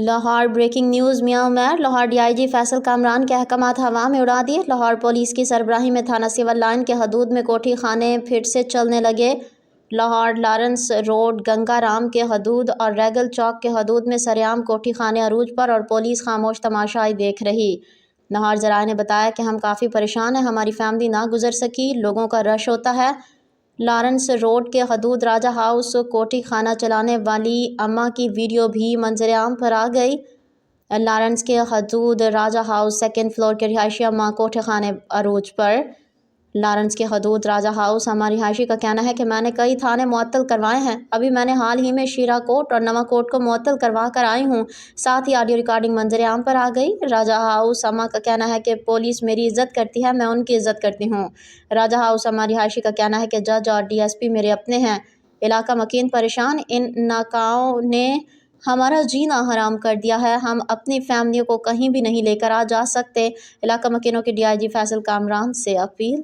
Lahore breaking news میاں Umair Lahore D I جی فیصل کامران کے احکامات ہوا میں اڑا دیے۔ لاہور پولیس کی سربراہی میں تھانہ سول لائن کے حدود میں کوٹھی خانے پھر سے چلنے لگے۔ لاہور لارنس روڈ گنگا رام کے حدود اور ریگل چوک کے حدود میں سرعام کوٹھی خانے عروج پر اور پولیس خاموش تماشائی دیکھ رہی۔ لاہور ذرائع نے بتایا کہ ہم کافی پریشان ہیں، ہماری فیملی نہ گزر سکی، لوگوں کا رش ہوتا ہے۔ لارنس روڈ کے حدود راجہ ہاؤس کوٹھی خانہ چلانے والی اماں کی ویڈیو بھی منظر عام پر آ گئی۔ لارنس کے حدود راجہ ہاؤس سیکنڈ فلور کے رہائشی اماں کوٹھی خانے عروج پر۔ لارنس کے حدود راجہ ہاؤس اماں رہائشی کا کہنا ہے کہ میں نے کئی تھانے معطل کروائے ہیں، ابھی میں نے حال ہی میں شیرا کوٹ اور نواں کوٹ کو معطل کروا کر آئی ہوں، ساتھ ہی آڈیو ریکارڈنگ منظر عام پر آ گئی۔ راجہ ہاؤس اماں کا کہنا ہے کہ پولیس میری عزت کرتی ہے، میں ان کی عزت کرتی ہوں۔ راجہ ہاؤس اماں رہائشی کا کہنا ہے کہ جج اور ڈی ایس پی میرے اپنے ہیں، علاقہ مکین پریشان، ان ناکاؤں نے ہمارا جینا حرام کر دیا ہے، ہم اپنی فیملیوں کو کہیں بھی نہیں لے کر جا سکتے۔ علاقہ مکینوں کے ڈی آئی جی فیصل کامران سے اپیل۔